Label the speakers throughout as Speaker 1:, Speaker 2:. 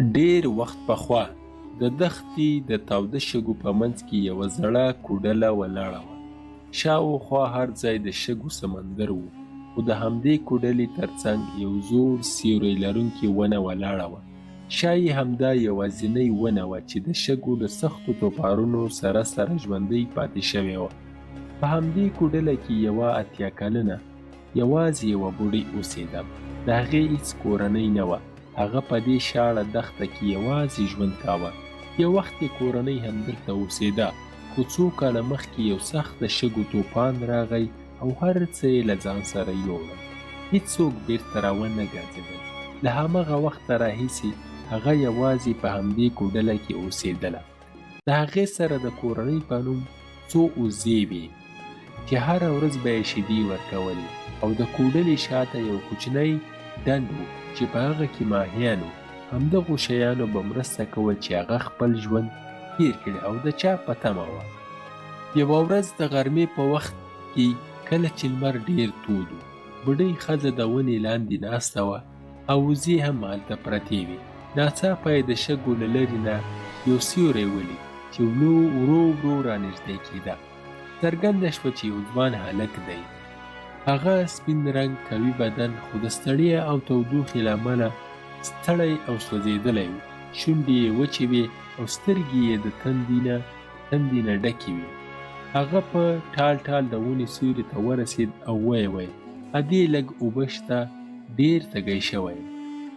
Speaker 1: ډېر وخت پخوا د دښتې د تاوده شګو په منځ کې یوه زړه کوډله ولاړه وه. شاوخوا هر ځای د شګو سمندر و، خو د همدې کوډلې ترڅنګ یو زوړ سیوری لرونکې ونه ولاړه وه. ښایي همدا یوازینۍ ونه وه چې د شګو له سختو توپارونو سره سره ژوندۍ پاتې شوې وه. په همدې کوډله کې یوه 80 کلنه یوازې یوه بوډۍ اوسېده. د هغې هېڅ کورنۍ نه وه. هغه په دې شاړه دښته کې یوازې ژوند کاوه. یو وخت یې کورنۍ همدلته اوسېده، خو څو کاله مخکې یو سخت د شګو طوفان راغی او هر څه یې له ځان سره یوړل. هېڅوک بیرته راونه ګرځېدل. له هماغه وخته راهیسې هغه یوازې په همدې کوډله کې اوسېدله. د هغې سره د کورنۍ په نوم څو وزې وې چې هره ورځ به یې شیدې ورکولې، او د کوډلې شاته یو کوچنی ډنډ و چې په هغه کې ماهیان وو. همدغو شیانو به مرسته کول چې هغه خپل ژوند تیر کړي او د چا په تمه وه. یوه ورځ د غرمې په وخت کې کله چې لمر ډېر تود و، بوډۍ ښځه د ونې لاندې ناسته وه او وزې هم هلته پرتې وې. ناڅاپه یې د شګو له لرې نه یو سیوری ولید چې ورو ورو رانږدې کېده. څرګنده شوه چې یو ځوان هلک دی. هغه سپین رنګ قوي بدن، خو د ستړیا او تودوخې له امله ستړی او سوځېدلی و. شونډې یې وچې وې او سترګې یې د تندې نه ډکې وې. هغه په ټال ټال د ونې سیوري ته ورسېد او ویې ویل: ادې لږ اوبه شته؟ ډېر تږی شوی یم.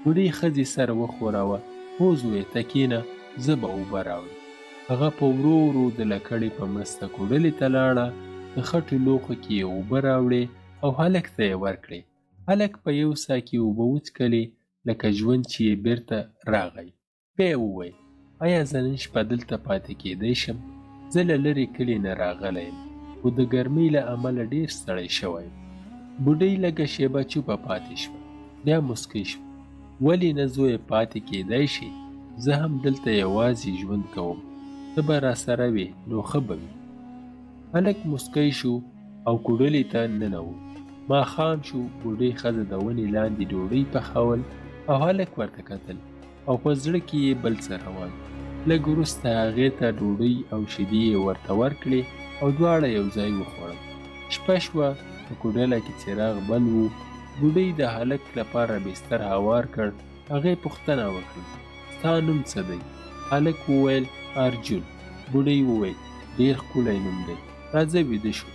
Speaker 1: بوډۍ ښځې سر وښوراوه. هو زویه، ته کښېنه، زه به اوبه راوړم. هغه په ورو ورو د لکړې په مرسته کوډلې ته لاړه. د خټو لوښو کې یې اوبه راوړې او هلک ته یې ورکړې. هلک په یو ساه کې اوبه وڅښلې لکه ژوند چې یې بیرته راغی. بیا یې وویل: ایا زه نن شپه دلته پاتې کېدی شم؟ زه له لرې کلي نه راغلی یم، خو د ګرمۍ له امله ډېر ستړی شوی یم. بوډۍ لږه شېبه چوپه پاتې شوه، بیا موسکی شوه. ولې نه زویه، پاتې کېدی شې؟ زه هم دلته یوازې ژوند کوم، ته به راسره وې نو ښه به وي. هلک موسکی شو او کوډلې ته ننوت. ماښام شو. بوډۍ ښځه د ونې لاندې ډوډۍ پخول او هلک ورته کتل او په زړه کې یې بل څه روان. لږ وروسته هغې ته ډوډۍ او شیدې یې ورته ورکړې او دواړه یو ځای وخوړل. شپه شوه. په کوډله کې څراغ بل و. بوډۍ د هلک لپاره بستر هوار کړ. هغې پوښتنه وکړه: ستا نوم څه دی؟ هلک وویل: ارجن. بوډۍ وویل: ډېر ښکلی نوم دی، راځه ویده شو.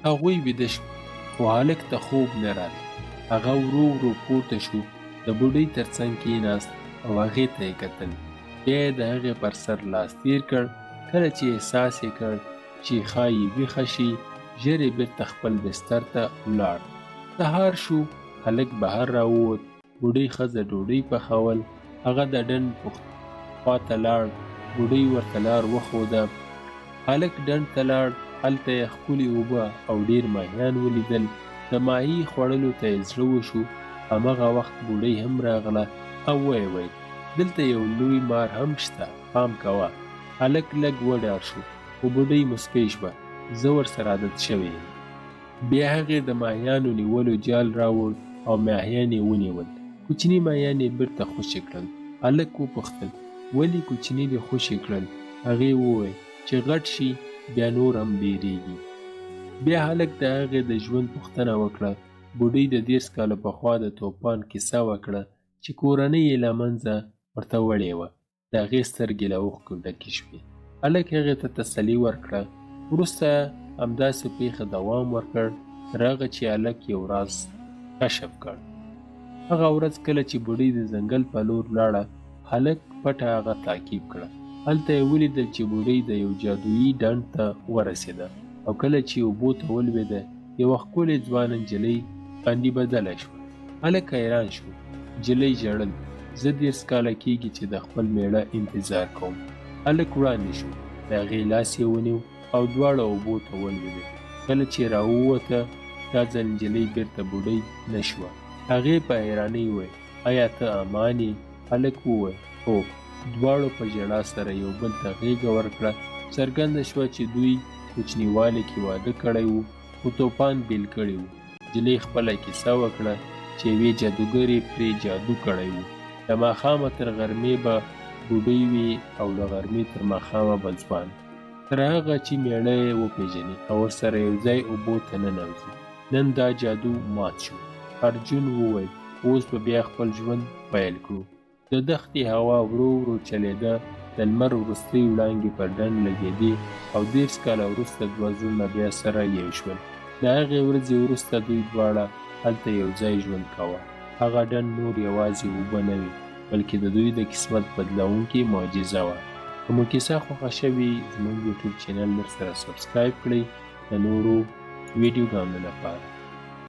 Speaker 1: هغوی ویده شول، خو هلک ته خوب نه راغی. هغه ورو ورو پورته شو، د بوډۍ تر څنګ کېناست او هغې ته یې کتل. بیا یې د هغې پر سر لاس تېر کړ. کله چې احساس یې کړ چې ښایي ویښه شي، ژر یې بېرته خپل بستر ته ولاړ. سهار شو. هلک بهر راووت. بوډۍ ښځه ډوډۍ پخول. هغه د ډنډ خواته لاړ. بوډۍ ورته لار وښوده. هلک ډنډ ته لاړ. هلته یې ښکلې اوبه او ډېر ماهیان ولیدل. د ماهي خوړلو ته یې زړه وشو. هماغه وخت بوډۍ هم راغله او ویې ویل: دلته یو لوی مار هم شته، پام کوه. هلک لږ وډار شو، خو بوډۍ موسکی شوه: زه ورسره عادت شوې یم. بیا هغې د ماهیانو نیولو جال راوړ او ماهیان یې ونیول. کوچني ماهیان یې بیرته خوشې کړل. هلک وپوښتل: ولې کوچني دې خوشې کړل؟ هغې وویل چې غټ شي بیا نور هم بیریږي. بیا هلک د هغې د ژوند پوښتنه وکړه. بوډۍ د 30 کاله پخوا د طوفان کیسه وکړه چې کورنۍ یې له منځه ورته وړې وه. د هغې سترګې له اوښکو ډکې شوې. هلک هغې ته تسلي ورکړه. وروسته همداسې پېښه دوام ورکړ تر هغه چې هلک یو راز کشف کړ. هغه ورځ کله چې بوډۍ د ځنګل په لور لاړه، هلک پټه هغه تعقیب کړه. هلته یې ولیدل چې بوډۍ د یو جادویي ډنډ ته ورسېده او کله چې اوبو ته ولوېده، یوه ښکلې ځوانه نجلۍ باندې بدله شوه. هلک حیران شو. نجلۍ ژړل: زه 30 کاله کېږي چې د خپل مېړه انتظار کوم. هلک وړاندې شو. د هغې لاس یې ونیو او دواړه اوبو ته ولوېدل. کله چې راووته، دا ځل نجلۍ بېرته بوډۍ نه شوه. هغې په حیرانۍ وویل: ایا ته امان یې؟ هلک وویل: هو. دواړو په ژړا سره یو بل ته غېږه ورکړه. څرګنده شوه چې دوی کوچنیوالي کې واده کړی و، خو طوفان بیل کړی و. نجلۍ خپله کیسه وکړه چې یوې جادوګرې پرې جادو کړی و. له ماښامه تر غرمې به بوډۍ وي او له غرمې تر ماښامه به ځوان. تر هغه چې میړه یې وپېژني او ورسره یو ځای اوبو ته ننوځي. نن دا جادو مات شو. ارجن وویل اوس به بیا خپل ژوند پیل کړو. د دښتې هوا ورو ورو چلېده. د لمر وروستۍ وړانګې پر ډنډ لګېدې او 30 کاله وروسته دوه زړونه بیا سره یو شول. د هغې ورځې وروسته دوی دواړه هلته یو ځای ژوند کاوه. هغه ډنډ نور یوازې اوبه نه وې بلکې د دوی د قسمت بدلونکې معجزه وه. که مو کیسه خوښه شوې زموږ یوټیوب چینل درسره سبسکرایب کړئ د نورو ویډیوګانو لپاره.